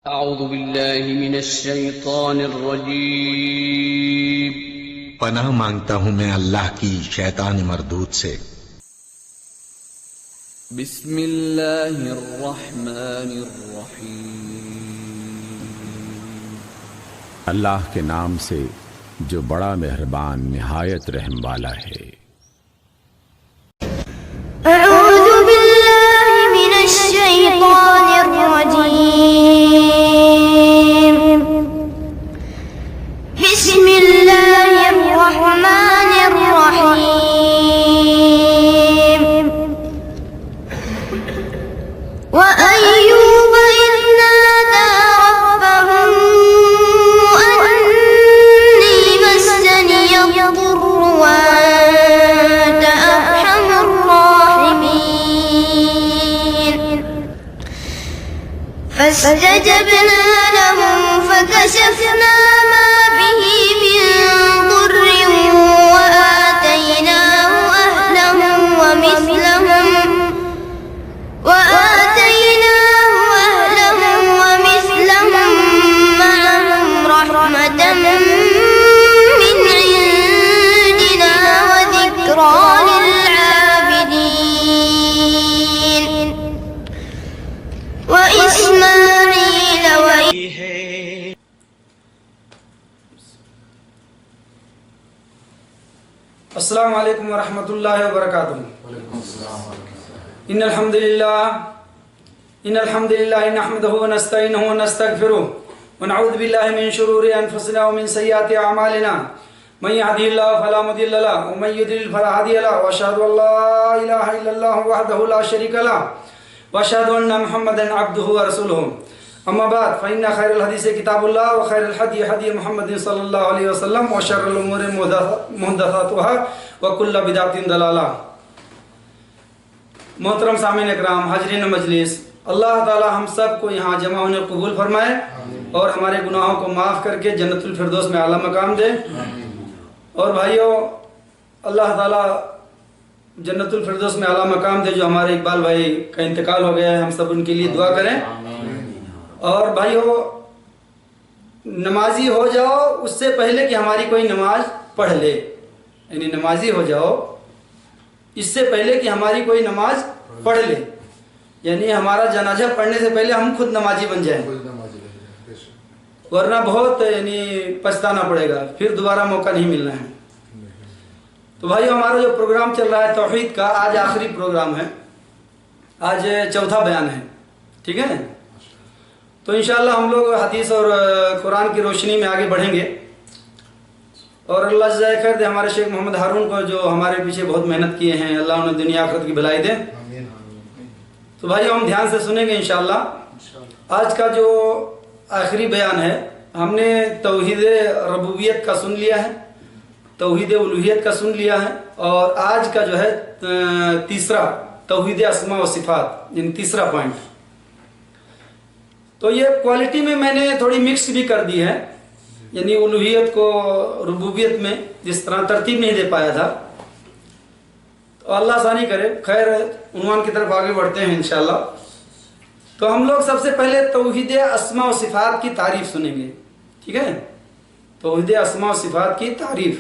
اعوذ باللہ من الشیطان الرجیم۔ پناہ مانگتا ہوں میں اللہ کی شیطان مردود سے۔ بسم اللہ الرحمن الرحیم۔ اللہ کے نام سے جو بڑا مہربان نہایت رحم والا ہے۔ اعوذ باللہ من الشیطان الرجیم۔ بسم اللہ الرحمن الرحیم۔ وَأَيُّوبَ إِذْ نَادَى رَبَّهُ أَنِّي مَسَّنِيَ الضُّرُّ وَأَنتَ أَرْحَمُ الراحمين فاستجبنا له فكشفنا ما به من ضر وآتيناه أهله ومثلهم معهم رحمة من عندنا وذكرى للعابدين وإسماعيل السلام علیکم ورحمۃ اللہ وبرکاتہ۔ ان الحمد للہ نحمده ونستعینه ونستغفره ونعوذ باللہ من شرور انفسنا ومن سیئات اعمالنا من يهده الله فلا مضل له ومن يضلل فلا هادي له واشهد ان لا اله الا الله وحده لا شريك له واشهد ان محمدا عبده ورسوله اما بعد فان خير الحديث كتاب الله وخير الهدي هدي محمد صلى الله عليه وسلم وشر الامور محدثاتها وكل بدعة ضلالة۔ محترم سامعین اکرام، حاضرین مجلس، اللہ تعالی ہم سب کو یہاں جمع ہونے قبول فرمائے اور ہمارے گناہوں کو معاف کر کے جنت الفردوس میں اعلیٰ مقام دے۔ اور بھائیوں، اللہ تعالی جنت الفردوس میں اعلیٰ مقام دے۔ جو ہمارے اقبال بھائی کا انتقال ہو گیا ہے، ہم سب ان کے لیے دعا کریں۔ اور بھائیوں، نمازی ہو جاؤ اس سے پہلے کہ ہماری کوئی نماز پڑھ لے، یعنی نمازی ہو جاؤ اس سے پہلے کہ ہماری کوئی نماز پڑھ لے، یعنی ہمارا جنازہ پڑھنے سے پہلے ہم خود نمازی بن جائیں، ورنہ بہت پچھتانا پڑے گا، پھر دوبارہ موقع نہیں ملنا ہے۔ تو بھائی، ہمارا جو پروگرام چل رہا ہے توحید کا، آج آخری پروگرام ہے، آج چوتھا بیان ہے، ٹھیک ہے؟ تو انشاءاللہ ہم لوگ حدیث اور قرآن کی روشنی میں آگے بڑھیں گے، اور اللہ جزائے خیر دے ہمارے شیخ محمد ہارون کو جو ہمارے پیچھے بہت محنت کیے ہیں، اللہ انہیں دنیا آخرت کی بھلائی دے۔ تو بھائی، ہم دھیان سے سنیں گے انشاءاللہ۔ آج کا جو آخری بیان ہے، ہم نے توحید ربوبیت کا سن لیا ہے، توحید الوہیت کا سن لیا ہے، اور آج کا جو ہے تیسرا توحید اسماء و صفات، یعنی تیسرا پوائنٹ۔ تو یہ کوالٹی میں نے تھوڑی مکس بھی کر دی ہے، یعنی الوہیت کو ربوبیت میں جس طرح ترتیب نہیں دے پایا تھا، تو اللہ ثانی کرے۔ خیر، عنوان کی طرف آگے بڑھتے ہیں انشاءاللہ۔ تو ہم لوگ سب سے پہلے توحید اسماء و صفات کی تعریف سنیں گے، ٹھیک ہے؟ توحید اسماء و صفات کی تعریف۔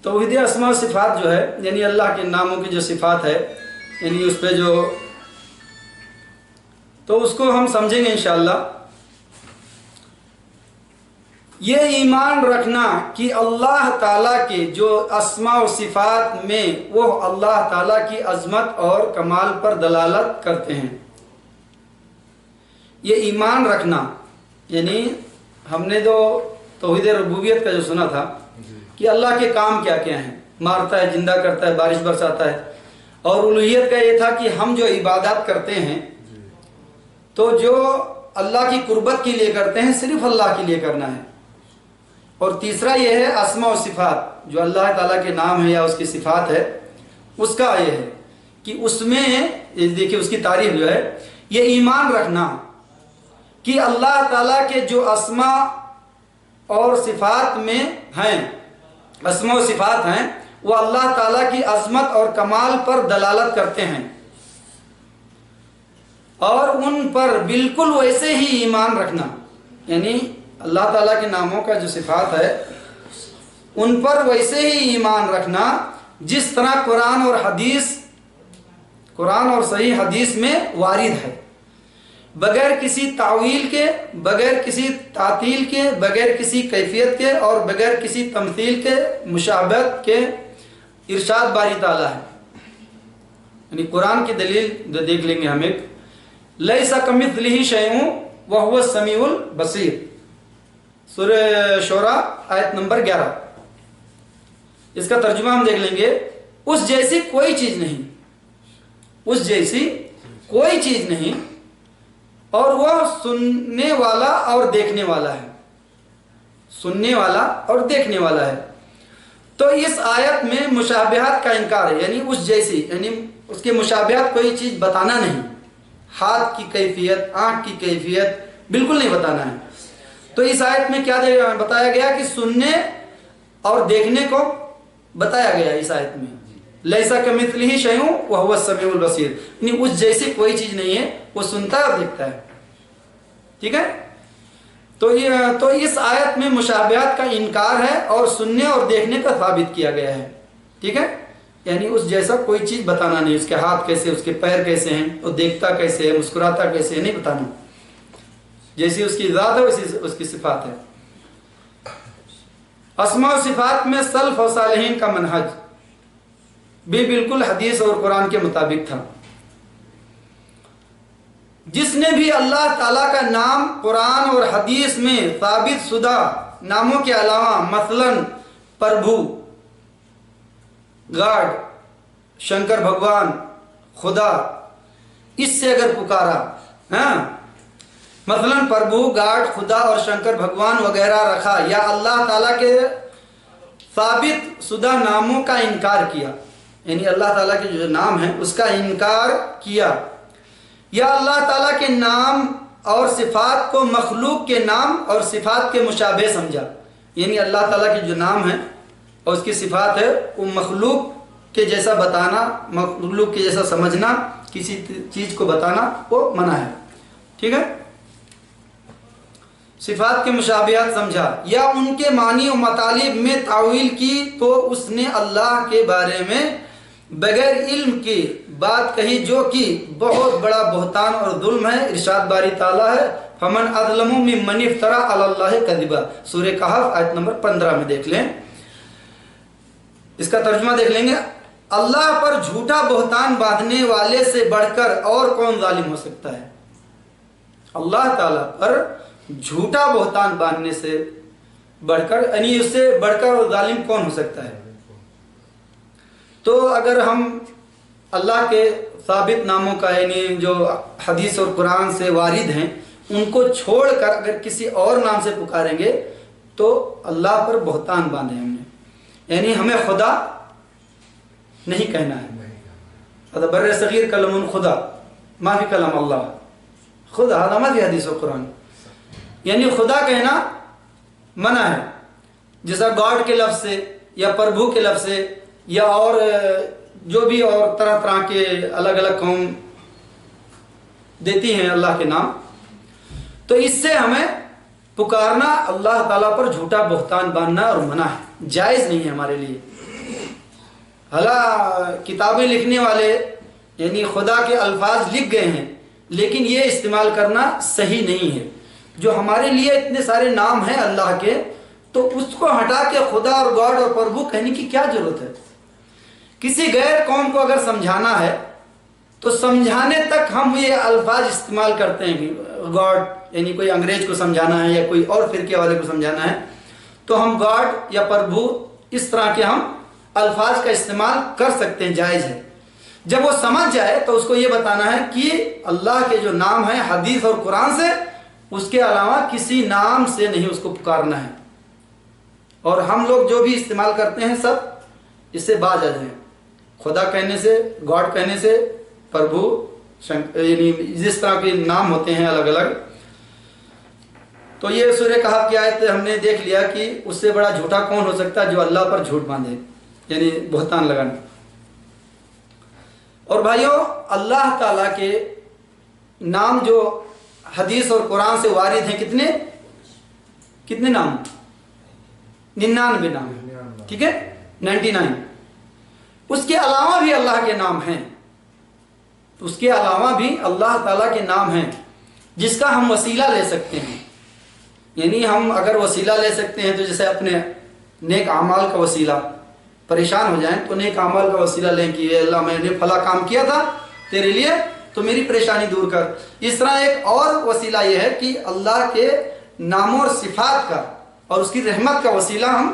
توحید اسماء و صفات جو ہے، یعنی اللہ کے ناموں کی جو صفات ہے، یعنی اس پہ جو، تو اس کو ہم سمجھیں گے انشاءاللہ۔ یہ ایمان رکھنا کہ اللہ تعالیٰ کے جو اسماء و صفات میں وہ اللہ تعالیٰ کی عظمت اور کمال پر دلالت کرتے ہیں، یہ ایمان رکھنا، یعنی ہم نے جو توحید ربوبیت کا جو سنا تھا کہ اللہ کے کام کیا کیا ہیں، مارتا ہے، زندہ کرتا ہے، بارش برساتا ہے، اور الوہیت کا یہ تھا کہ ہم جو عبادات کرتے ہیں تو جو اللہ کی قربت کے لیے کرتے ہیں، صرف اللہ کے لیے کرنا ہے۔ اور تیسرا یہ ہے اسماء و صفات، جو اللہ تعالیٰ کے نام ہے یا اس کی صفات ہے، اس کا یہ ہے کہ اس میں دیکھیں اس کی تعریف جو ہے، یہ ایمان رکھنا کہ اللہ تعالیٰ کے جو اسماء اور صفات میں ہیں، اسماء و صفات ہیں، وہ اللہ تعالیٰ کی عظمت اور کمال پر دلالت کرتے ہیں۔ اور ان پر بالکل ویسے ہی ایمان رکھنا، یعنی اللہ تعالیٰ کے ناموں کا جو صفات ہے ان پر ویسے ہی ایمان رکھنا جس طرح قرآن اور صحیح حدیث میں وارد ہے، بغیر کسی تعویل کے، بغیر کسی تعطیل کے، بغیر کسی کیفیت کے اور بغیر کسی تمثیل کے، مشابہت کے ارشاد باری تعالیٰ ہے۔ یعنی قرآن کی دلیل جو دیکھ لیں گے ہم ایک، لیس کمثلہ شیء وہو السمیع البصیر، سورہ شعراء آیت نمبر 11۔ اس کا ترجمہ ہم دیکھ لیں گے، اس جیسی کوئی چیز نہیں، اس جیسی کوئی چیز نہیں، اور وہ سننے والا اور دیکھنے والا ہے، سننے والا اور دیکھنے والا ہے۔ تو اس آیت میں مشابہت کا انکار ہے، یعنی اس جیسی، یعنی اس کے مشابہت کوئی چیز بتانا نہیں، ہاتھ کی کیفیت، آنکھ کی کیفیت بالکل نہیں بتانا ہے۔ تو اس آیت میں کیا بتایا گیا کہ سننے اور دیکھنے کو بتایا گیا اس آیت میں، لیسا کمثلہ شیء وہو السمیع البصیر، یعنی اس جیسی کوئی چیز نہیں ہے، وہ سنتا ہے اور دیکھتا ہے۔ ٹھیک ہے، تو اس آیت میں مشابہت کا انکار ہے اور سننے اور دیکھنے کا ثابت کیا گیا ہے۔ ٹھیک ہے، یعنی اس جیسا کوئی چیز بتانا نہیں، اس کے ہاتھ کیسے، اس کے پیر کیسے ہیں، وہ دیکھتا کیسے ہے، مسکراتا کیسے ہے، نہیں بتانا، جیسی اس کی ذات ہے ویسی اس کی صفات ہے۔ اسماء و صفات میں سلف و صالحین کا منہج بھی بالکل حدیث اور قرآن کے مطابق تھا۔ جس نے بھی اللہ تعالیٰ کا نام قرآن اور حدیث میں ثابت شدہ ناموں کے علاوہ مثلا پربھو، گاڈ، شنکر بھگوان، خدا، اس سے اگر پکارا، مثلا پربھو، گاڈ، خدا اور شنکر بھگوان وغیرہ رکھا، یا اللہ تعالیٰ کے ثابت شدہ ناموں کا انکار کیا، یعنی اللہ تعالیٰ کے جو نام ہیں اس کا انکار کیا، یا اللہ تعالیٰ کے نام اور صفات کو مخلوق کے نام اور صفات کے مشابہ سمجھا، یعنی اللہ تعالیٰ کے جو نام ہیں اور اس کی صفات ہے وہ مخلوق کے جیسا بتانا، مخلوق کے جیسا سمجھنا، کسی چیز کو بتانا وہ منع ہے۔ ٹھیک ہے، صفات کے مشابہت سمجھا یا ان کے معنی و مطالب میں تعویل کی تو اس نے اللہ کے بارے میں بغیر علم کی بات کہی، جو کہ بہت بڑا بہتان اور ظلم ہے۔ ارشاد باری تعالیٰ ہے، فمن اظلم ممن افترى علی اللہ کذبا، سورہ کہف آیت نمبر 15 میں دیکھ لیں، اس کا ترجمہ دیکھ لیں گے، اللہ پر جھوٹا بہتان باندھنے والے سے بڑھ کر اور کون ظالم ہو سکتا ہے؟ اللہ تعالیٰ پر جھوٹا بہتان باندھنے سے بڑھ کر، یعنی اس سے بڑھ کر اور ظالم کون ہو سکتا ہے؟ تو اگر ہم اللہ کے ثابت ناموں کا، یعنی جو حدیث اور قرآن سے وارد ہیں، ان کو چھوڑ کر اگر کسی اور نام سے پکاریں گے تو اللہ پر بہتان باندھے ہم نے، یعنی ہمیں خدا نہیں کہنا ہے۔ بر صغیر کلم خدا ما فی کلام اللہ، خدا ہذا ما فی حدیث و قرآن، یعنی خدا کہنا منع ہے، جیسا گاڈ کے لفظ سے یا پربھو کے لفظ سے یا اور جو بھی اور طرح طرح کے الگ الگ قوم دیتی ہیں اللہ کے نام، تو اس سے ہمیں پکارنا اللہ تعالیٰ پر جھوٹا بہتان باندھنا اور منع ہے، جائز نہیں ہے ہمارے لیے۔ حالانکہ کتابیں لکھنے والے یعنی خدا کے الفاظ لکھ گئے ہیں، لیکن یہ استعمال کرنا صحیح نہیں ہے۔ جو ہمارے لیے اتنے سارے نام ہیں اللہ کے، تو اس کو ہٹا کے خدا اور گاڈ اور پربھو کہنے کی کیا ضرورت ہے؟ کسی غیر قوم کو اگر سمجھانا ہے تو سمجھانے تک ہم یہ الفاظ استعمال کرتے ہیں کہ گاڈ، یعنی کوئی انگریز کو سمجھانا ہے یا کوئی اور فرقے والے کو سمجھانا ہے تو ہم گاڈ یا پربھو اس طرح کے ہم الفاظ کا استعمال کر سکتے ہیں، جائز ہے۔ جب وہ سمجھ جائے تو اس کو یہ بتانا ہے کہ اللہ کے جو نام ہیں حدیث اور قرآن سے، اس کے علاوہ کسی نام سے نہیں اس کو پکارنا ہے۔ اور ہم لوگ جو بھی استعمال کرتے ہیں سب اس سے باز آ جائیں، خدا کہنے سے، گاڈ کہنے سے، پربھو، یعنی جس طرح کے نام ہوتے ہیں الگ الگ۔ تو یہ سورہ کہف کی آیت ہم نے دیکھ لیا کہ اس سے بڑا جھوٹا کون ہو سکتا ہے جو اللہ پر جھوٹ باندھے، یعنی بہتان لگانا۔ اور بھائیوں، اللہ تعالیٰ کے نام جو حدیث اور قرآن سے وارد ہیں کتنے نام؟ 99 نام ہیں، ٹھیک ہے، 99۔ اس کے علاوہ بھی اللہ کے نام ہیں، اس کے علاوہ بھی اللہ تعالیٰ کے نام ہیں جس کا ہم وسیلہ لے سکتے ہیں۔ یعنی ہم اگر وسیلہ لے سکتے ہیں تو جیسے اپنے نیک اعمال کا وسیلہ، پریشان ہو جائیں تو نیک اعمال کا وسیلہ لیں کہ اے اللہ میں نے فلاں کام کیا تھا تیرے لیے تو میری پریشانی دور کر۔ اس طرح ایک اور وسیلہ یہ ہے کہ اللہ کے ناموں اور صفات کا اور اس کی رحمت کا وسیلہ ہم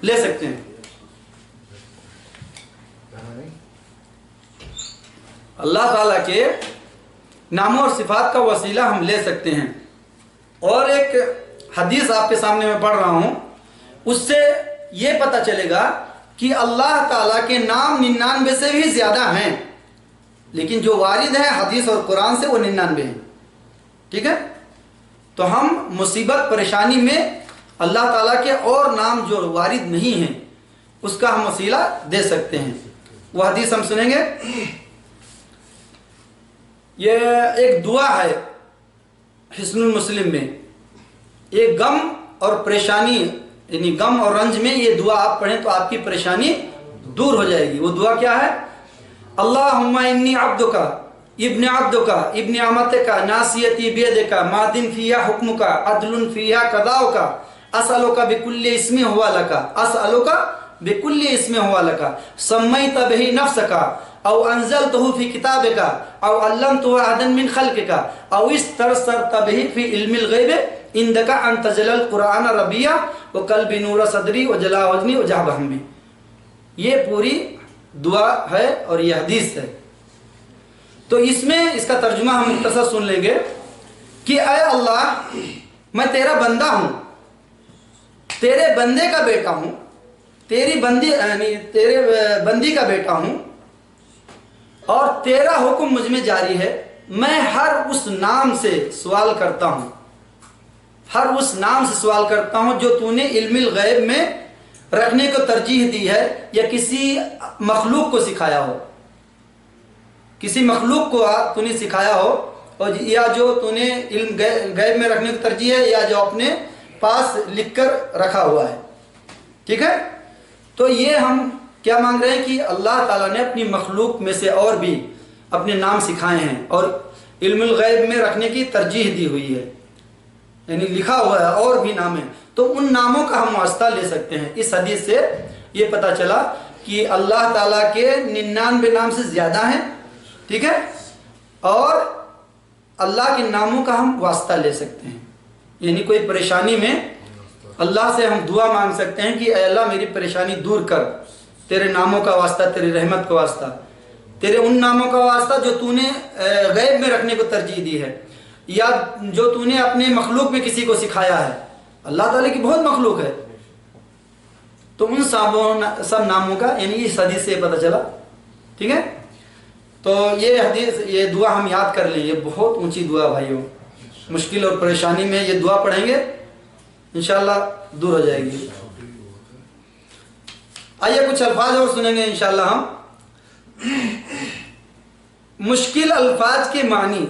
لے سکتے ہیں۔ اللہ تعالیٰ کے ناموں اور صفات کا وسیلہ ہم لے سکتے ہیں۔ اور ایک حدیث آپ کے سامنے میں پڑھ رہا ہوں، اس سے یہ پتہ چلے گا کہ اللہ تعالیٰ کے نام 99 سے بھی زیادہ ہیں، لیکن جو وارد ہے حدیث اور قرآن سے وہ 99 ہیں، ٹھیک ہے۔ تو ہم مصیبت پریشانی میں اللہ تعالیٰ کے اور نام جو وارد نہیں ہیں اس کا ہم وسیلہ دے سکتے ہیں۔ وہ حدیث ہم سنیں گے۔ یہ ایک دعا ہے حسن المسلم میں، ایک غم اور پریشانی یعنی غم اور رنج میں یہ دعا آپ پڑھیں تو آپ کی پریشانی دور ہو جائے گی۔ وہ دعا کیا ہے؟ اللہم انی عبدک ابن عبدک ابن امتک ناصیتی بیدک ماضٍ فیہا حکمک عدل فیہا قضاؤک اسألک بکل اسم ہو لک اسألک بکل اسم ہو لک سمیت بہ نفسک او انزلتہ فی کتابک او علمتہ احدا من خلقک او استرسلت بہ فی علم الغیب عندک ان تجعل القرآن ربیع وقلبی نور صدری وجلاء وجنی وذہاب ہمی۔ یہ پوری دعا ہے اور یہ حدیث ہے۔ تو اس میں اس کا ترجمہ ہم مختصر سن لیں گے کہ اے اللہ میں تیرا بندہ ہوں، تیرے بندے کا بیٹا ہوں، تیری بندی یعنی تیرے بندی کا بیٹا ہوں اور تیرا حکم مجھ میں جاری ہے۔ میں ہر اس نام سے سوال کرتا ہوں، ہر اس نام سے سوال کرتا ہوں جو تو نے علم الغیب میں رکھنے کو ترجیح دی ہے یا کسی مخلوق کو سکھایا ہو، کسی مخلوق کو تو نے سکھایا ہو، اور یا جو تو نے علم غیب میں رکھنے کو ترجیح ہے یا جو اپنے پاس لکھ کر رکھا ہوا ہے، ٹھیک ہے۔ تو یہ ہم کیا مانگ رہے ہیں کہ اللہ تعالیٰ نے اپنی مخلوق میں سے اور بھی اپنے نام سکھائے ہیں اور علم الغیب میں رکھنے کی ترجیح دی ہوئی ہے، یعنی لکھا ہوا ہے اور بھی نام ہیں، تو ان ناموں کا ہم واسطہ لے سکتے ہیں۔ اس حدیث سے یہ پتہ چلا کہ اللہ تعالیٰ کے 99 نام سے زیادہ ہیں، ٹھیک ہے، اور اللہ کے ناموں کا ہم واسطہ لے سکتے ہیں۔ یعنی کوئی پریشانی میں اللہ سے ہم دعا مانگ سکتے ہیں کہ اے اللہ میری پریشانی دور کر، تیرے ناموں کا واسطہ، تیری رحمت کا واسطہ، تیرے ان ناموں کا واسطہ جو تو نے غیب میں رکھنے کو ترجیح دی ہے یا جو تو نے اپنے مخلوق میں کسی کو سکھایا ہے۔ اللہ تعالیٰ کی بہت مخلوق ہے، تو ان سب ناموں کا یعنی اس حدیث سے پتہ چلا، ٹھیک ہے۔ تو یہ حدیث یہ دعا ہم یاد کر لیں، یہ بہت اونچی دعا بھائیوں، مشکل اور پریشانی میں یہ دعا پڑھیں گے انشاءاللہ دور ہو جائے گی۔ آئیے کچھ الفاظ اور سنیں گے انشاءاللہ ہم۔ مشکل الفاظ کے معنی،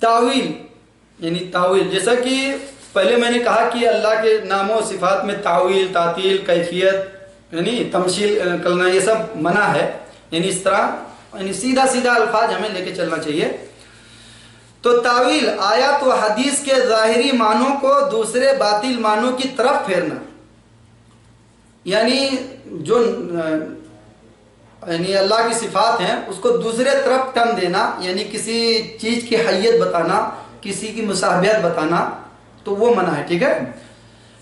تاویل یعنی تاویل، جیسا کہ پہلے میں نے کہا کہ اللہ کے ناموں و صفات میں تاویل، تعطیل، کیفیت یعنی تمثیل کرنا یہ سب منع ہے، یعنی اس طرح یعنی سیدھا سیدھا الفاظ ہمیں لے کے چلنا چاہیے۔ تو تاویل آیات و حدیث کے ظاہری معنوں کو دوسرے باطل معنوں کی طرف پھیرنا، یعنی جو یعنی اللہ کی صفات ہیں اس کو دوسرے طرف ٹن دینا، یعنی کسی چیز کی حیت بتانا، کسی کی مشابہت بتانا، تو وہ منع ہے، ٹھیک ہے۔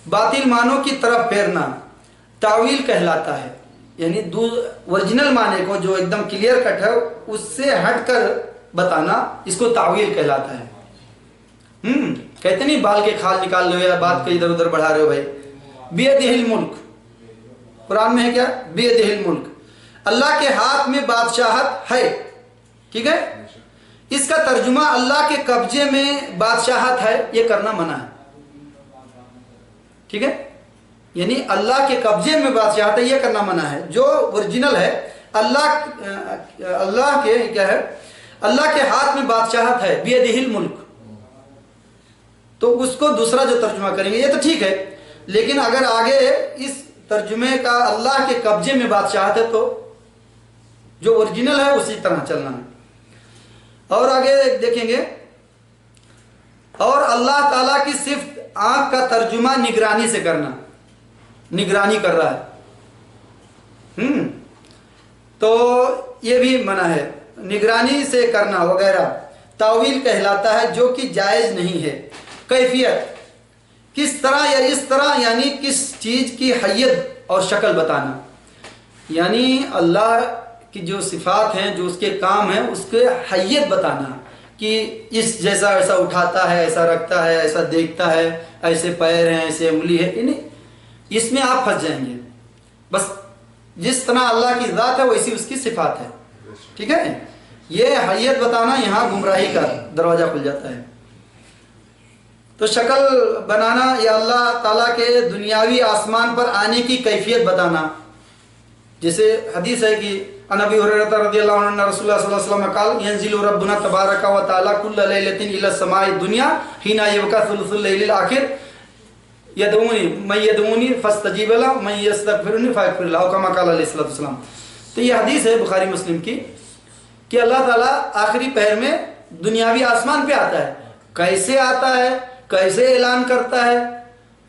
باطل معنوں کی طرف پھیرنا تاویل کہلاتا ہے، یعنی اوریجنل معنی کو جو ایک دم کلیئر کٹ ہے اس سے ہٹ کر بتانا، اس کو تاویل کہلاتا ہے۔ کہتے نہیں بال کے کھال نکال رہے ہو یا بات کو ادھر ادھر بڑھا رہے ہو بھائی۔ بیدہ الملک، قرآن میں ہے کیا؟ بیدہ الملک، اللہ کے ہاتھ میں بادشاہت ہے، ٹھیک ہے۔ اس کا ترجمہ اللہ کے قبضے میں بادشاہت ہے، یہ کرنا منع ہے، ٹھیک ہے۔ یعنی اللہ کے قبضے میں بادشاہت ہے، یہ کرنا منع ہے۔ جو اوریجنل ہے اللہ کے کیا ہے، اللہ کے ہاتھ میں بادشاہت ہے، بیدہ الملک، تو اس کو دوسرا جو ترجمہ کریں گے یہ تو ٹھیک ہے، لیکن اگر آگے اس ترجمے کا اللہ کے قبضے میں بادشاہت ہے تو جو اوریجنل ہے اسی طرح چلنا ہے۔ اور آگے دیکھیں گے، اور اللہ تعالیٰ کی صفت آنکھ کا ترجمہ نگرانی سے کرنا، نگرانی کر رہا ہے، تو یہ بھی منع ہے، نگرانی سے کرنا وغیرہ تاویل کہلاتا ہے جو کہ جائز نہیں ہے۔ کیفیت کس طرح یا اس طرح، یعنی کس چیز کی حیت اور شکل بتانا، یعنی اللہ کی جو صفات ہیں، جو اس کے کام ہیں، اس کے حیت بتانا کہ اس جیسا ایسا اٹھاتا ہے، ایسا رکھتا ہے، ایسا دیکھتا ہے، ایسے پیر ہیں، ایسے انگلی ہے، یعنی اس میں آپ پھنس جائیں گے۔ بس جس طرح اللہ کی ذات ہے ویسی اس کی صفات ہے، ٹھیک ہے، یہ حیت بتانا یہاں گمراہی کا دروازہ کھل جاتا ہے۔ تو شکل بنانا یا اللہ تعالیٰ کے دنیاوی آسمان پر آنے کی کیفیت بتانا، جیسے حدیث ہے کہ عن ابی ہریرہ رضی اللہ عنہ رسول اللہ صلی اللہ علیہ وسلم قال ينزل ربنا تبارک و تعالی كل ليلة الى السماء الدنيا حين يبقى ثلث الليل الاخر يدعوني من يدعوني فاستجيب له من يستغفرني فاغفر له كما قال علیہ الصلوۃ والسلام۔ تو یہ حدیث ہے بخاری مسلم کی کہ اللہ تعالیٰ آخری پہر میں دنیاوی آسمان پہ آتا ہے، کیسے آتا ہے، کیسے اعلان کرتا ہے،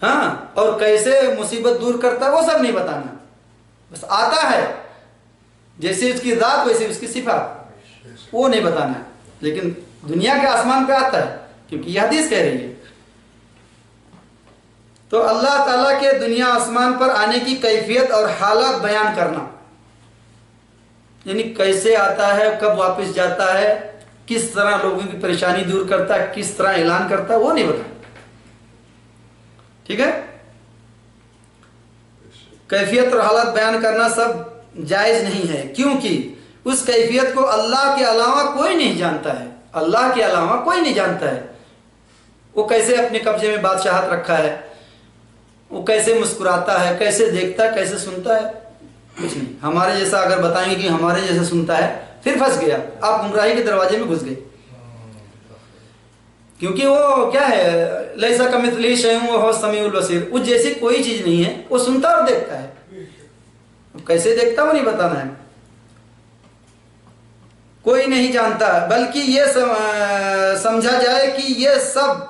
ہاں، اور کیسے مصیبت دور کرتا ہے وہ سب نہیں بتانا، بس آتا ہے، جیسے اس کی ذات ویسے اس کی صفات، وہ نہیں بتانا ہے، لیکن دنیا کے آسمان پہ آتا ہے کیونکہ یہ حدیث کہہ رہی ہے۔ تو اللہ تعالیٰ کے دنیا آسمان پر آنے کی کیفیت اور حالات بیان کرنا، یعنی کیسے آتا ہے، کب واپس جاتا ہے، کس طرح لوگوں کی پریشانی دور کرتا ہے، کس طرح اعلان کرتا ہے، وہ نہیں بتانا، ٹھیک ہے۔ کیفیت اور حالات بیان کرنا سب جائز نہیں ہے، کیونکہ اس کیفیت کو اللہ کے علاوہ کوئی نہیں جانتا ہے، اللہ کے علاوہ کوئی نہیں جانتا ہے، وہ کیسے اپنے قبضے میں بادشاہت رکھا ہے، وہ کیسے مسکراتا ہے، کیسے دیکھتا ہے، کیسے سنتا ہے، کچھ نہیں۔ ہمارے جیسا اگر بتائیں گے کہ ہمارے جیسے سنتا ہے پھر پھنس گیا، آپ گمراہی کے دروازے میں گھس گئے، کیونکہ وہ کیا ہے، لیسا کمثلہ شیء وہو السمیع البصیر، اس جیسی کوئی چیز نہیں ہے، وہ سنتا اور دیکھتا ہے، کیسے دیکھتا وہ نہیں بتانا ہے، کوئی نہیں جانتا، بلکہ یہ سمجھا جائے کہ یہ سب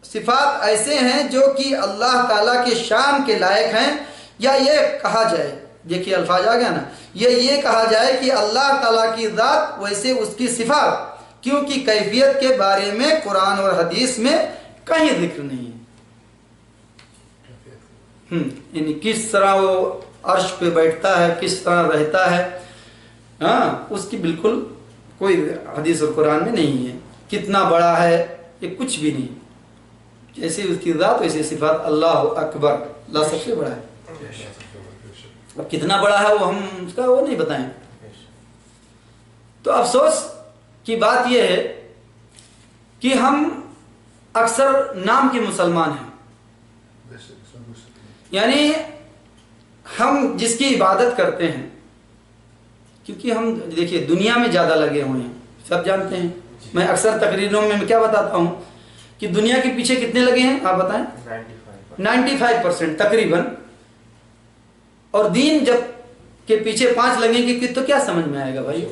صفات ایسے ہیں جو کہ اللہ تعالیٰ کے شان کے لائق ہیں، یا یہ کہا جائے، دیکھیے الفاظ آ گیا نا، یہ کہا جائے کہ اللہ تعالیٰ کی ذات ویسے اس کی صفات، کیونکہ کیفیت کے بارے میں قرآن اور حدیث میں کہیں ذکر نہیں ہے، یعنی کس طرح وہ عرش پہ بیٹھتا ہے، کس طرح رہتا ہے، ہاں، اس کی بالکل کوئی حدیث اور قرآن میں نہیں ہے، کتنا بڑا ہے یہ کچھ بھی نہیں، جیسے اس کی ذات ویسے صفات، اللہ اکبر، اللہ سب سے بڑا ہے، اب کتنا بڑا ہے وہ ہم اس کا وہ نہیں بتائیں۔ تو افسوس کی بات یہ ہے کہ ہم اکثر نام کے مسلمان ہیں، یعنی ہم جس کی عبادت کرتے ہیں، کیونکہ ہم دیکھیے دنیا میں زیادہ لگے ہوئے ہیں، سب جانتے ہیں، میں اکثر تقریروں میں کیا بتاتا ہوں کہ دنیا کے پیچھے کتنے لگے ہیں، آپ بتائیں، 95% تقریباً، اور دین جب کے پیچھے 5 لگیں گے تو کیا سمجھ میں آئے گا بھائی؟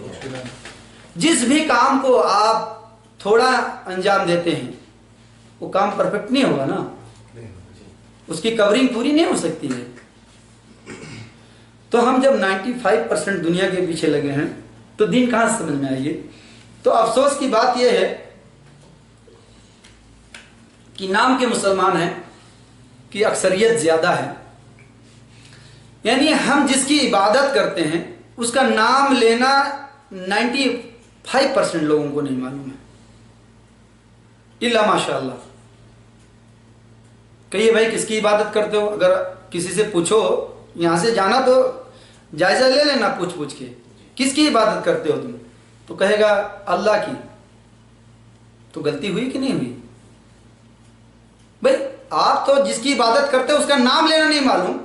جس بھی کام کو آپ تھوڑا انجام دیتے ہیں وہ کام پرفیکٹ نہیں ہوگا نا، اس کی کورنگ پوری نہیں ہو سکتی ہے، تو ہم جب 95% دنیا کے پیچھے لگے ہیں تو دین کہاں سے سمجھ میں آئیے؟ تو افسوس کی بات یہ ہے کہ نام کے مسلمان ہیں کی اکثریت زیادہ ہے، یعنی ہم جس کی عبادت کرتے ہیں اس کا نام لینا 95% لوگوں کو نہیں معلوم ہے، الا ماشاء اللہ۔ کہیے بھائی کس کی عبادت کرتے ہو، اگر کسی سے پوچھو، یہاں سے جانا تو جائزہ لے لینا پوچھ کے، کس کی عبادت کرتے ہو تم، تو کہے گا اللہ کی، تو غلطی ہوئی کہ نہیں ہوئی؟ بھائی آپ تو جس کی عبادت کرتے ہو اس کا نام لینا نہیں معلوم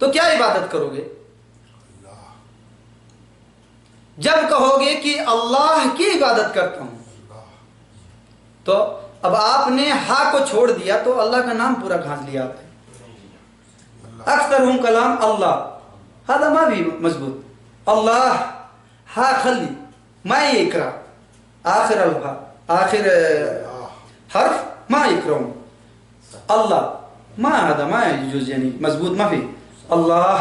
تو کیا عبادت کرو گے؟ جب کہو گے کہ اللہ کی عبادت کرتا ہوں، تو اب آپ نے ہا کو چھوڑ دیا تو اللہ کا نام پورا گھانس لیا آپ نے۔ اکثر ہم کلام اللہ، ہذا ما بھی مضبوط، اللہ ہا خلی ما اکرا، آخر الفا آخر حرف ما اکرام، اللہ ما هذا ما يجوز، يعني مضبوط ما في الله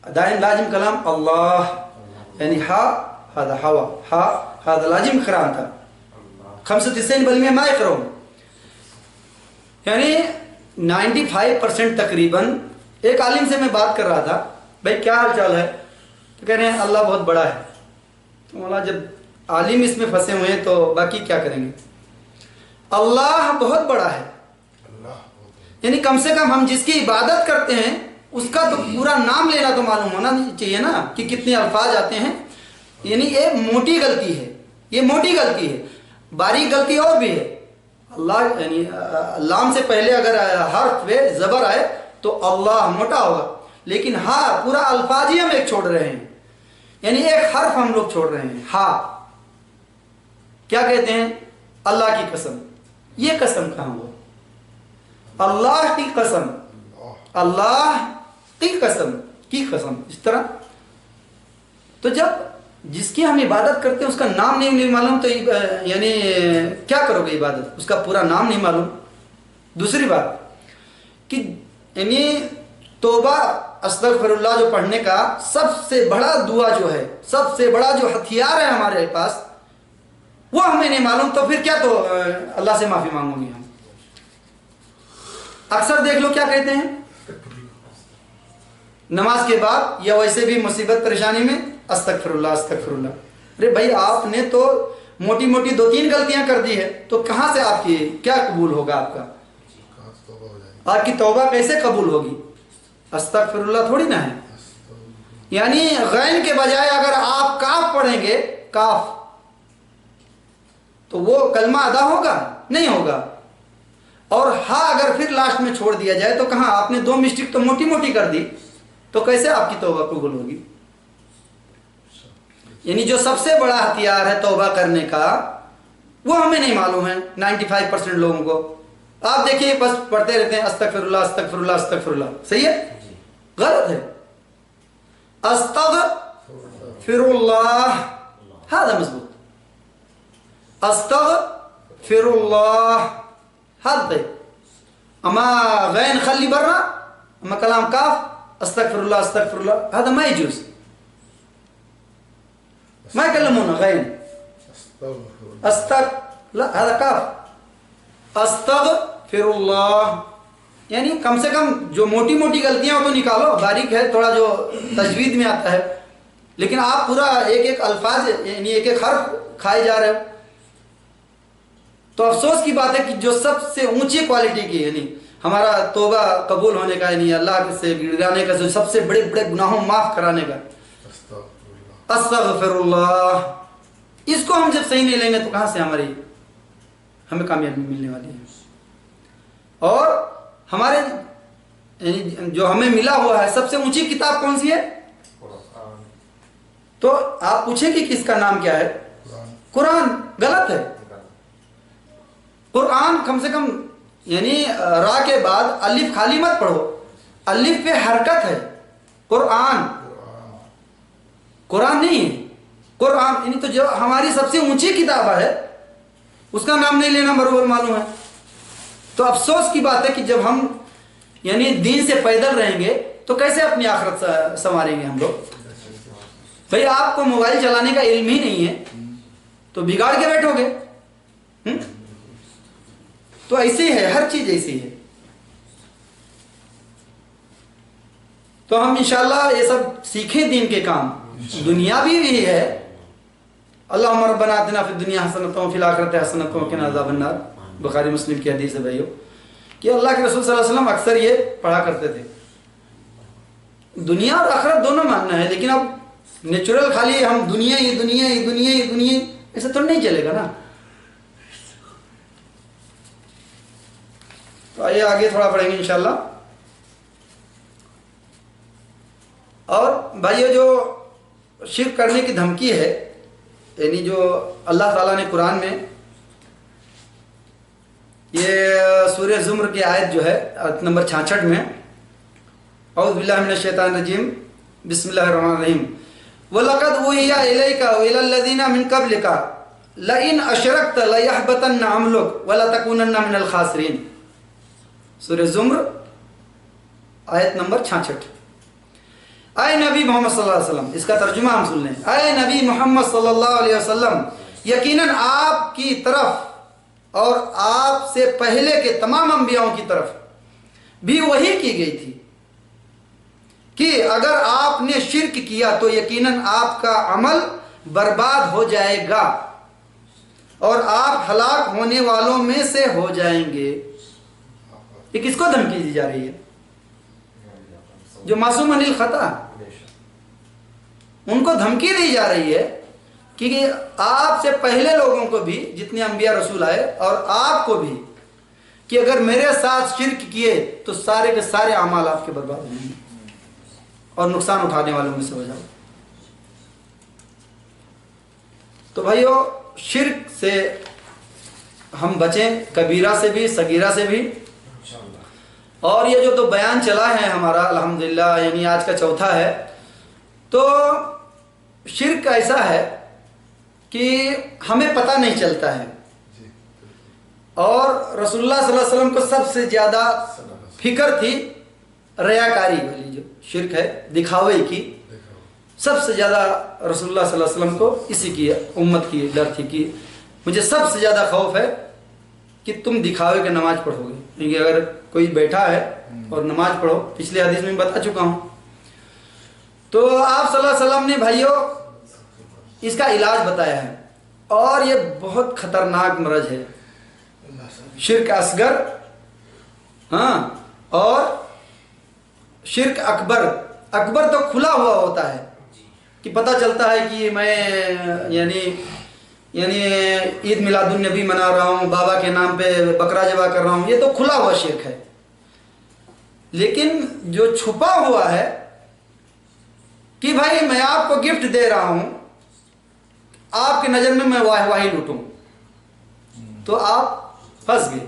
دائم لازم كلام الله، يعني ها هذا هوا، ها هذا لازم قراءة تھا 95% ما يقرؤون، یعنی 95% تقریباً۔ ایک عالم سے میں بات کر رہا تھا، بھائی کیا حال چال ہے، تو کہہ رہے ہیں اللہ بہت بڑا ہے۔ تو مولا جب عالم اس میں پھنسے ہوئے ہیں تو باقی کیا کریں گے؟ اللہ بہت بڑا ہے، یعنی کم سے کم ہم جس کی عبادت کرتے ہیں اس کا تو پورا نام لینا تو معلوم ہونا چاہیے نا کہ کتنے الفاظ آتے ہیں۔ یعنی یہ موٹی غلطی ہے، یہ موٹی غلطی ہے۔ باریک غلطی اور بھی ہے، اللہ یعنی لام سے پہلے اگر حرف پہ زبر آئے تو اللہ موٹا ہوگا، لیکن ہاں پورا الفاظ ہی ہم ایک چھوڑ رہے ہیں، یعنی ایک حرف ہم لوگ چھوڑ رہے ہیں۔ ہاں کیا کہتے ہیں؟ اللہ کی قسم۔ یہ قسم کہاں ہوا؟ اللہ کی قسم، اللہ کی قسم، کی قسم، اس طرح۔ تو جب جس کی ہم عبادت کرتے ہیں اس کا نام نہیں معلوم تو یعنی کیا کرو گے عبادت؟ اس کا پورا نام نہیں معلوم۔ دوسری بات کہ یعنی توبہ استغفر اللہ جو پڑھنے کا سب سے بڑا دعا جو ہے، سب سے بڑا جو ہتھیار ہے ہمارے پاس، وہ ہمیں نہیں معلوم، تو پھر کیا تو اللہ سے معافی مانگوں گے ہم؟ اکثر دیکھ لو کیا کہتے ہیں نماز کے بعد یا ویسے بھی مصیبت پریشانی میں، استغفر اللہ استغفر اللہ۔ ارے بھائی آپ نے تو موٹی موٹی 2-3 غلطیاں کر دی ہے، تو کہاں سے آپ کی کیا قبول ہوگا؟ آپ کا آپ کی توبہ کیسے قبول ہوگی؟ استغفر اللہ تھوڑی نہ ہے۔ یعنی غین کے بجائے اگر آپ کاف پڑھیں گے، کاف، تو وہ کلمہ ادا ہوگا؟ نہیں ہوگا۔ اور ہاں اگر پھر لاسٹ میں چھوڑ دیا جائے تو کہاں آپ نے 2 مسٹیک تو موٹی موٹی کر دی، تو کیسے آپ کی توبہ قبول ہوگی؟ یعنی جو سب سے بڑا ہتھیار ہے توبہ کرنے کا وہ ہمیں نہیں معلوم ہے 95% لوگوں کو۔ آپ دیکھیے بس پڑھتے رہتے ہیں استغفر اللہ استغفر اللہ استغفر اللہ، صحیح ہے؟ غلط ہے۔ استغفر اللہ هذا مضبوط، استغفر اللہ هذا طيب، اما غین خلی برا، اما کلام کاف استغفر اللہ استغفر اللہ، هذا ما يجوز، ما يكلمون غين لا هذا كاف استغفر اللہ۔ یعنی کم سے کم جو موٹی موٹی غلطیاں وہ تو نکالو، باریک ہے تھوڑا جو تجوید میں آتا ہے، لیکن آپ پورا ایک ایک الفاظ یعنی ایک ایک حرف کھائے جا رہے ہو۔ تو افسوس کی بات ہے کہ جو سب سے اونچی کوالٹی کی یعنی ہمارا توبہ قبول ہونے کا، یعنی اللہ سے گڑانے کا، جو سب سے بڑے بڑے گناہوں معاف کرانے کا، استغفر اللہ، اس کو ہم جب صحیح نہیں لیں گے تو کہاں سے ہمیں کامیابی ملنے والی ہے؟ اور ہمارے یعنی جو ہمیں ملا ہوا ہے سب سے اونچی کتاب کون سی ہے؟ تو آپ پوچھیں کہ کس کا نام کیا ہے؟ قرآن۔ غلط ہے۔ قرآن کم سے کم یعنی را کے بعد الف خالی مت پڑھو، الف پہ حرکت ہے۔ قرآن، قرآن نہیں ہے، قرآن یعنی تو جو ہماری سب سے اونچی کتاب ہے اس کا نام نہیں لینا برابر معلوم ہے۔ تو افسوس کی بات ہے کہ جب ہم یعنی دین سے پیدل رہیں گے تو کیسے اپنی آخرت سنواریں گے ہم لوگ؟ بھئی آپ کو موبائل چلانے کا علم ہی نہیں ہے تو بگاڑ کے بیٹھو گے۔ تو ایسے ہی ہے، ہر چیز ایسی ہے۔ تو ہم انشاءاللہ یہ سب سیکھیں دین کے کام، دنیاوی بھی ہے۔ اللہم ربنا آتنا فی الدنیا حسنۃ وفی الآخرۃ حسنۃ وقنا عذاب النار، بخاری مسلم کی حدیث ہے بھائیو، کہ اللہ کے رسول صلی اللہ علیہ وسلم اکثر یہ پڑھا کرتے تھے۔ دنیا اور آخرت دونوں ماننا ہے، لیکن اب نیچرل خالی ہم دنیا ہی دنیا ہی دنیا ہی دنیا، ایسا تو نہیں چلے گا نا۔ تو آئیے آگے تھوڑا پڑھیں گے انشاءاللہ۔ اور بھائیو جو شرک کرنے کی دھمکی ہے، یعنی جو اللہ تعالیٰ نے قرآن میں یہ سورہ زمر کی آیت جو ہے آیت نمبر 66 میں، اعوذ باللہ من الشیطان الرجیم بسم اللہ الرحمن الرحیم وَلَقَدْ أُوحِيَ إِلَيْكَ وَإِلَى الَّذِينَ مِن قَبْلِكَ لَئِنْ أَشْرَكْتَ لَيَحْبَطَنَّ عَمَلُكَ وَلَتَكُونَنَّ مِنَ الْخَاسِرِينَ۔ سورہ زمر آیت نمبر 66۔ اے نبی محمد صلی اللہ علیہ وسلم، اس کا ترجمہ ہم سن لیں۔ اے نبی محمد صلی اللہ علیہ وسلم، یقیناً آپ کی طرف اور آپ سے پہلے کے تمام انبیاءوں کی طرف بھی وحی کی گئی تھی کہ اگر آپ نے شرک کیا تو یقیناً آپ کا عمل برباد ہو جائے گا اور آپ ہلاک ہونے والوں میں سے ہو جائیں گے۔ یہ کس کو دھمکی دی جا رہی ہے؟ جو معصوم عن الخطا، ان کو دھمکی دی جا رہی ہے کہ آپ سے پہلے لوگوں کو بھی، جتنے انبیاء رسول آئے اور آپ کو بھی، کہ اگر میرے ساتھ شرک کیے تو سارے کے سارے اعمال آپ کے برباد ہوں گے اور نقصان اٹھانے والوں میں سے ہو جاؤ۔ تو بھائیو، شرک سے ہم بچیں، کبیرہ سے بھی صغیرہ سے بھی۔ اور یہ جو تو بیان چلا ہے ہمارا الحمدللہ، یعنی آج کا چوتھا ہے، تو شرک ایسا ہے کہ ہمیں پتہ نہیں چلتا ہے، اور رسول اللہ صلی اللہ علیہ وسلم کو سب سے زیادہ فکر تھی ریاکاری والی جو شرک ہے، دکھاوے کی، سب سے زیادہ رسول اللہ صلی اللہ علیہ وسلم کو اسی کی امت کی ڈر تھی کہ مجھے سب سے زیادہ خوف ہے کہ تم دکھاوے کے نماز پڑھو گے، کیونکہ اگر کوئی بیٹھا ہے اور نماز پڑھو، پچھلے حدیث میں بتا چکا ہوں، تو آپ صلی اللہ علیہ وسلم نے بھائیوں اس کا علاج بتایا ہے، اور یہ بہت خطرناک مرض ہے، شرک اصغر، ہاں، اور شرک اکبر۔ اکبر تو کھلا ہوا ہوتا ہے کہ پتہ چلتا ہے کہ میں یعنی عید میلاد النبی منا رہا ہوں، بابا کے نام پہ بکرا ذبح کر رہا ہوں، یہ تو کھلا ہوا شرک ہے۔ لیکن جو چھپا ہوا ہے کہ بھائی میں آپ کو گفٹ دے رہا ہوں، آپ کی نظر میں واہی لوٹوں، تو آپ پھنس گئے۔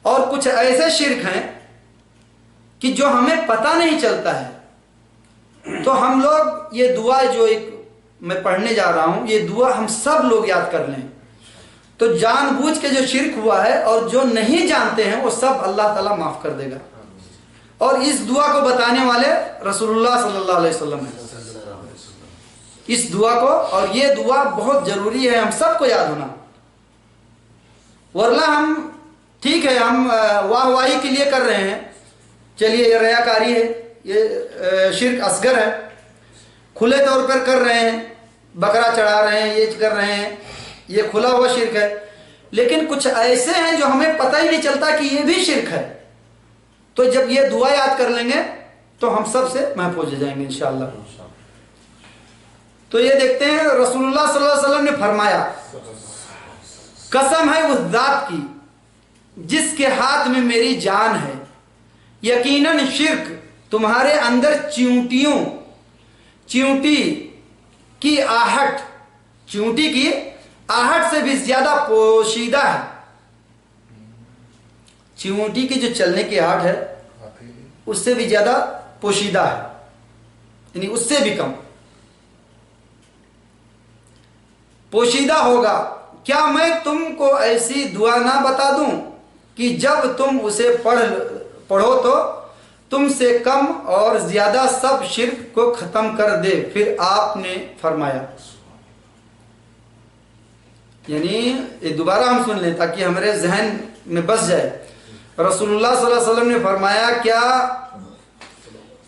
اور کچھ ایسے شرک ہیں کہ جو ہمیں پتہ نہیں چلتا ہے، تو ہم لوگ یہ دعا جو ایک میں پڑھنے جا رہا ہوں، یہ دعا ہم سب لوگ یاد کر لیں، تو جان بوجھ کے جو شرک ہوا ہے اور جو نہیں جانتے ہیں وہ سب اللہ تعالیٰ معاف کر دے گا۔ اور اس دعا کو بتانے والے رسول اللہ صلی اللہ علیہ وسلم ہیں، اس دعا کو، اور یہ دعا بہت ضروری ہے ہم سب کو یاد ہونا، ورنہ ہم ٹھیک ہے ہم واہی کے لیے کر رہے ہیں، چلیے یہ ریاکاری ہے، یہ شرک اصغر ہے، کھلے طور پر کر رہے ہیں، بکرا چڑھا رہے ہیں، یہ کر رہے ہیں، یہ کھلا ہوا شرک ہے۔ لیکن کچھ ایسے ہیں جو ہمیں پتہ ہی نہیں چلتا کہ یہ بھی شرک ہے، تو جب یہ دعا یاد کر لیں گے تو ہم سب سے محفوظ ہو جائیں گے انشاءاللہ۔ تو یہ دیکھتے ہیں رسول اللہ صلی اللہ علیہ وسلم نے فرمایا، قسم ہے اس ذات کی جس کے ہاتھ میں میری جان ہے، یقیناً شرک تمہارے اندر چیونٹی کی آہٹ سے بھی زیادہ پوشیدہ ہے۔ چیونٹی کی جو چلنے کی آہٹ ہے اس سے بھی زیادہ پوشیدہ ہے، یعنی اس سے بھی کم پوشیدہ ہوگا۔ کیا میں تم کو ایسی دعا نہ بتا دوں کہ جب تم اسے پڑھو تو تم سے کم اور زیادہ سب شرک کو ختم کر دے؟ پھر آپ نے فرمایا، یعنی یہ دوبارہ ہم سن لیں تاکہ ہمارے ذہن میں بس جائے۔ رسول اللہ صلی اللہ علیہ وسلم نے فرمایا، کیا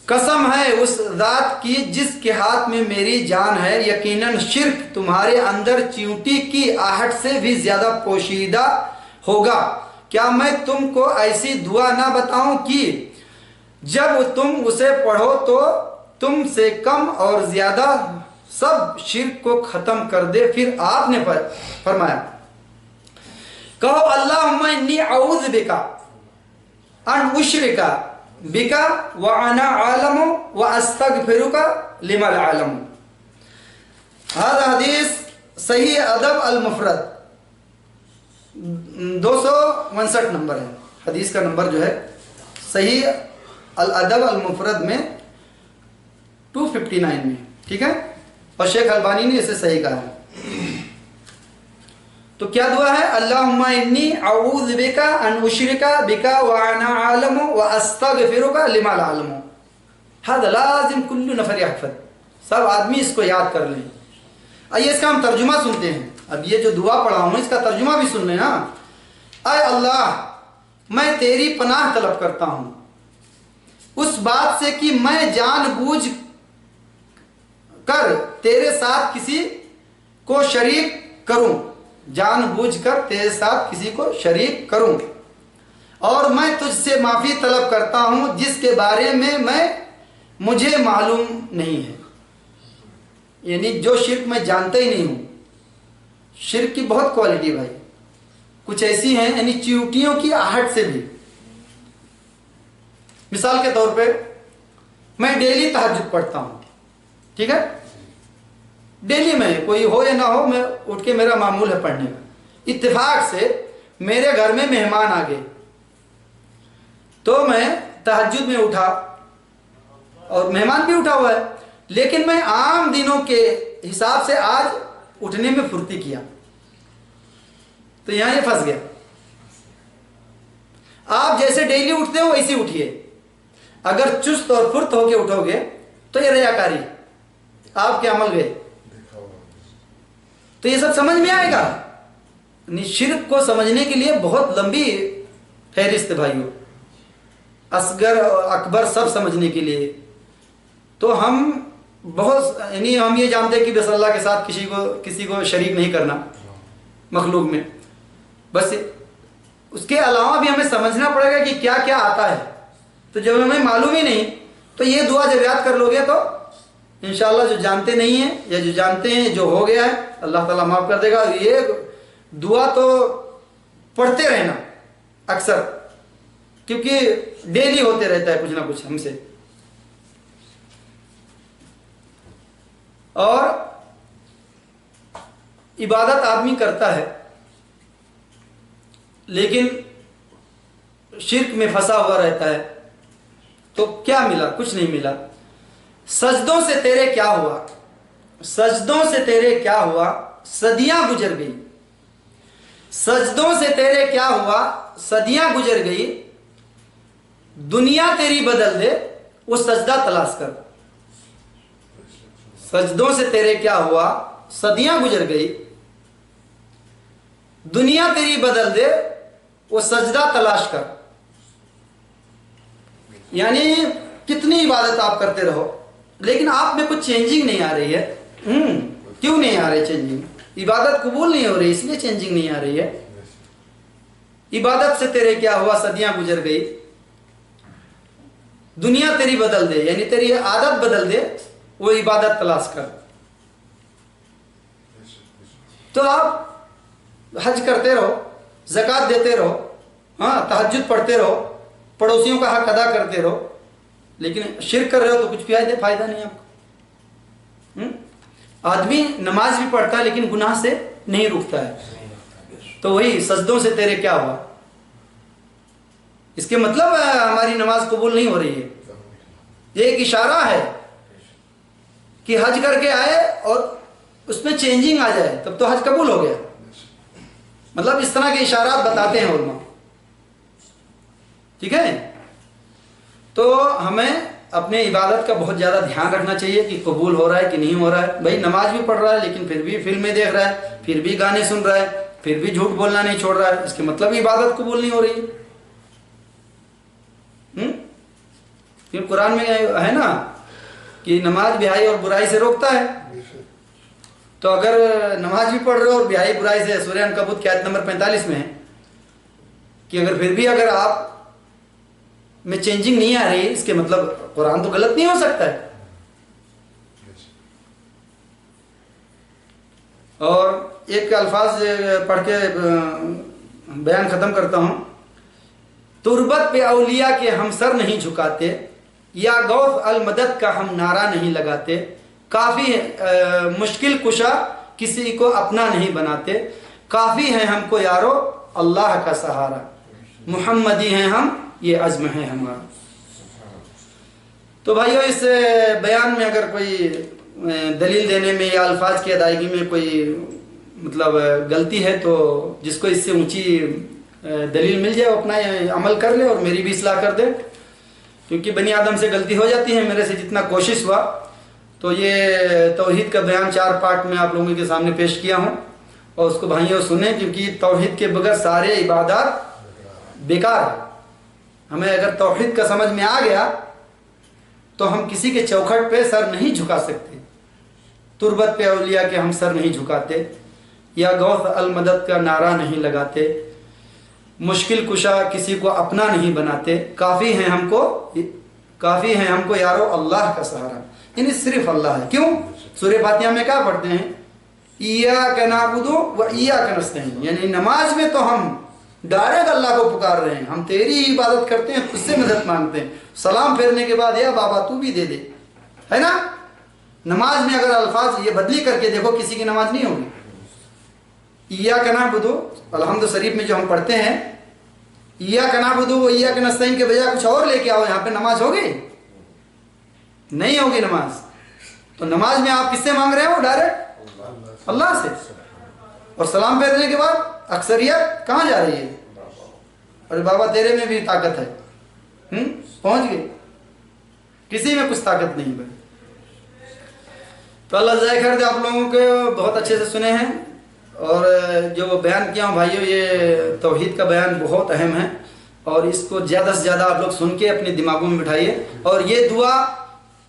قسم ہے اس ذات کی جس کے ہاتھ میں میری جان ہے، یقیناً شرک تمہارے اندر چیونٹی کی آہٹ سے بھی زیادہ پوشیدہ ہوگا۔ کیا میں تم کو ایسی دعا نہ بتاؤں کہ جب تم اسے پڑھو تو تم سے کم اور زیادہ سب شرک کو ختم کر دے؟ پھر آپ نے فرمایا، کہو اللہم انی اعوذ بکا ان اشرکا بکا وانا عالم واستغفرک لما لا اعلم۔ هذا حدیث صحیح ادب المفرد 259 نمبر ہے، حدیث کا نمبر جو ہے صحیح الادب المفرد میں 259 میں، ٹھیک ہے، اور شیخ البانی نے اسے صحیح کہا ہے۔ تو کیا دعا ہے؟ اللہم انی اعوذ بکا ان اشرک بکا وانا عالم واستغفرک لما لا اعلم۔ هذا لازم کل نفر یحفظ، سب آدمی اس کو یاد کر لیں۔ آئیے اس کا ہم ترجمہ سنتے ہیں۔ اب یہ جو دعا پڑھا ہوں اس کا ترجمہ بھی سن لیں نا۔ اے اللہ، میں تیری پناہ طلب کرتا ہوں اس بات سے کہ میں جان بوجھ کر تیرے ساتھ کسی کو شریک کروں، جان بوجھ کر تیرے ساتھ کسی کو شریک کروں، اور میں تجھ سے معافی طلب کرتا ہوں جس کے بارے میں مجھے معلوم نہیں ہے۔ یعنی جو شرک میں جانتا ہی نہیں ہوں۔ شرک کی بہت کوالٹی بھائی، کچھ ایسی ہیں یعنی چیوٹیوں کی آہٹ سے بھی۔ مثال کے طور پہ میں ڈیلی تہجد پڑھتا ہوں، ٹھیک ہے، ڈیلی میں کوئی ہو یا نہ ہو میں اٹھ کے میرا معمول ہے پڑھنے کا۔ اتفاق سے میرے گھر میں مہمان آ گئے تو میں تہجد میں اٹھا، اور مہمان بھی اٹھا ہوا ہے، لیکن میں عام دنوں کے حساب سے آج اٹھنے میں پھرتی کیا، تو یہاں یہ پھنس گیا۔ آپ جیسے ڈیلی اٹھتے ہو ویسے اٹھیے، اگر چست اور پھرت ہو کے اٹھو گے تو یہ ریاکاری، آپ کے عمل گئے۔ تو یہ سب سمجھ میں آئے گا۔ شرک کو سمجھنے کے لیے بہت لمبی فہرست بھائیوں، اصغر اور اکبر سب سمجھنے کے لیے۔ تو ہم بہت یعنی ہم یہ جانتے ہیں کہ بس اللہ کے ساتھ کسی کو شریک نہیں کرنا مخلوق میں، بس اس کے علاوہ بھی ہمیں سمجھنا پڑے گا کہ کیا کیا آتا ہے۔ تو جب ہمیں معلوم ہی نہیں تو یہ دعا جب یاد کر لو گے تو انشاءاللہ جو جانتے نہیں ہیں یا جو جانتے ہیں جو ہو گیا ہے اللہ تعالیٰ معاف کر دے گا۔ یہ دعا تو پڑھتے رہنا اکثر، کیونکہ ڈیلی ہوتے رہتا ہے کچھ نہ کچھ ہم سے۔ اور عبادت آدمی کرتا ہے لیکن شرک میں پھنسا ہوا رہتا ہے، تو کیا ملا؟ کچھ نہیں ملا۔ سجدوں سے تیرے کیا ہوا، سجدوں سے تیرے کیا ہوا، صدیاں گزر گئی، سجدوں سے تیرے کیا ہوا، صدیاں گزر گئی، دنیا تیری بدل دے وہ سجدہ تلاش کر۔ سجدوں سے تیرے کیا ہوا، صدیاں گزر گئی، دنیا تیری بدل دے وہ سجدہ تلاش کر۔ یعنی کتنی عبادت آپ کرتے رہو لیکن آپ میں کچھ چینجنگ نہیں آ رہی ہے۔ کیوں نہیں آ رہی چینجنگ؟ عبادت قبول نہیں ہو رہی، اس لیے چینجنگ نہیں آ رہی ہے۔ عبادت سے تیرے کیا ہوا، صدیاں گزر گئی، دنیا تیری بدل دے، یعنی تیری عادت بدل دے وہ عبادت تلاش کر۔ تو آپ حج کرتے رہو، زکوٰۃ دیتے رہو، ہاں تہجد پڑھتے رہو، پڑوسیوں کا حق ادا کرتے رہو، لیکن شرک کر رہے ہو تو کچھ فائدہ نہیں آپ کو۔ آدمی نماز بھی پڑھتا ہے لیکن گناہ سے نہیں رکتا ہے۔ تو وہی سجدوں سے تیرے کیا ہوا، اس کے مطلب ہماری نماز قبول نہیں ہو رہی ہے، یہ ایک اشارہ ہے کہ حج کر کے آئے اور اس میں چینجنگ آ جائے تب تو حج قبول ہو گیا۔ مطلب اس طرح کے اشارات بتاتے ہیں علماء، ٹھیک ہے۔ تو ہمیں اپنے عبادت کا بہت زیادہ دھیان رکھنا چاہیے کہ قبول ہو رہا ہے کہ نہیں ہو رہا ہے۔ بھائی نماز بھی پڑھ رہا ہے لیکن پھر بھی فلمیں دیکھ رہا ہے، پھر بھی گانے سن رہا ہے، پھر بھی جھوٹ بولنا نہیں چھوڑ رہا ہے، اس کے مطلب عبادت قبول نہیں ہو رہی ہے۔ پھر قرآن میں ہے نا کہ نماز بیائی اور برائی سے روکتا ہے۔ تو اگر نماز بھی پڑھ رہے ہو اور بیائی برائی سے، سورہ عنکبوت کی آیت نمبر 45 میں ہے کہ اگر پھر بھی اگر آپ میں چینجنگ نہیں آ رہی، اس کے مطلب قرآن تو غلط نہیں ہو سکتا ہے۔ اور ایک الفاظ پڑھ کے بیان ختم کرتا ہوں۔ تربت پہ اولیاء کے ہم سر نہیں جھکاتے، یا غوث المدد کا ہم نعرہ نہیں لگاتے، کافی مشکل کشا کسی کو اپنا نہیں بناتے، کافی ہیں ہم کو یارو اللہ کا سہارا، محمدی ہیں ہم یہ عزم ہے ہمارا۔ تو بھائیو اس بیان میں اگر کوئی دلیل دینے میں یا الفاظ کی ادائیگی میں کوئی مطلب غلطی ہے تو جس کو اس سے اونچی دلیل مل جائے وہ اپنا عمل کر لے اور میری بھی اصلاح کر دے، کیونکہ بنی آدم سے غلطی ہو جاتی ہے۔ میرے سے جتنا کوشش ہوا تو یہ توحید کا بیان 4 پارٹ میں آپ لوگوں کے سامنے پیش کیا ہوں، اور اس کو بھائیوں سنیں، کیونکہ توحید کے بغیر سارے عبادات بیکار ہیں۔ ہمیں اگر توحید کا سمجھ میں آ گیا تو ہم کسی کے چوکھٹ پہ سر نہیں جھکا سکتے، تربت پہ اولیاء کے ہم سر نہیں جھکاتے، یا غوث المدد کا نعرہ نہیں لگاتے، مشکل کشا کسی کو اپنا نہیں بناتے، کافی ہیں ہم کو یارو اللہ کا سہارا، یعنی صرف اللہ ہے۔ کیوں؟ سورہ فاتحہ میں کیا پڑھتے ہیں؟ ایاک نعبد و ایاک نستعین، یعنی نماز میں تو ہم ڈائریکٹ اللہ کو پکار رہے ہیں، ہم تیری ہی عبادت کرتے ہیں، تجھ سے مدد مانگتے ہیں، سلام پھیرنے کے بعد یا بابا تو بھی دے دے، ہے نا؟ نماز میں اگر الفاظ یہ بدلی کر کے دیکھو کسی کی نماز نہیں ہوگی۔ ایاک نعبد، الحمد شریف میں جو ہم پڑھتے ہیں ایاک نعبد و ایاک نستعین کے بجائے کچھ اور لے کے آؤ، یہاں پہ نماز ہوگی؟ نہیں ہوگی نماز۔ تو نماز میں آپ کس سے مانگ رہے ہو؟ ڈائریکٹ اللہ سے۔ اور سلام پھیرنے کے بعد اکثریت کہاں جا رہی ہے؟ ارے بابا تیرے میں بھی طاقت ہے، پہنچ گئے، کسی میں کچھ طاقت نہیں بھائی۔ تو اللہ جزائے خیر دے، آپ لوگوں کے بہت اچھے سے سنے ہیں، اور جو بیان کیا ہوں بھائیو یہ توحید کا بیان بہت اہم ہے، اور اس کو زیادہ سے زیادہ آپ لوگ سن کے اپنے دماغوں میں بٹھائیے۔ اور یہ دعا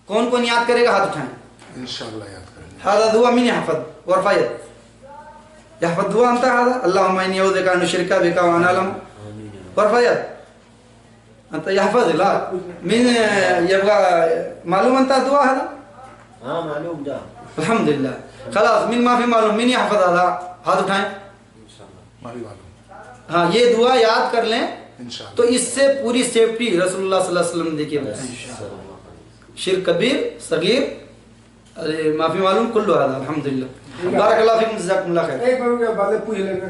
کون کون یاد کرے گا؟ ہاتھ اٹھائیں انشاءاللہ یاد کریں گے۔ هذا دعا من يحفظ ورفعت يحفظ دعا انت هذا اللهم اني اعوذ بك ان اشرك بك وانا اعلم ورفعت انت يحفظ لا من يبقى معلوم انت دعا هذا؟ ہاں معلوم جا الحمد للہ خلاص من ما في معلوم من يحفظ هذا، ہاتھ اٹھائیں۔ ہاں یہ دعا یاد کر لیں تو اس سے پوری سیفٹی رسول اللہ صلی اللہ علیہ وسلم دیکھیے بتائیں، شرک کبیر صغیر معافی معلوم کلو هذا الحمد للہ۔ بارک اللہ فیکم، جزاکم اللہ خیر۔ ایک بار باتیں پوچھ لینے کا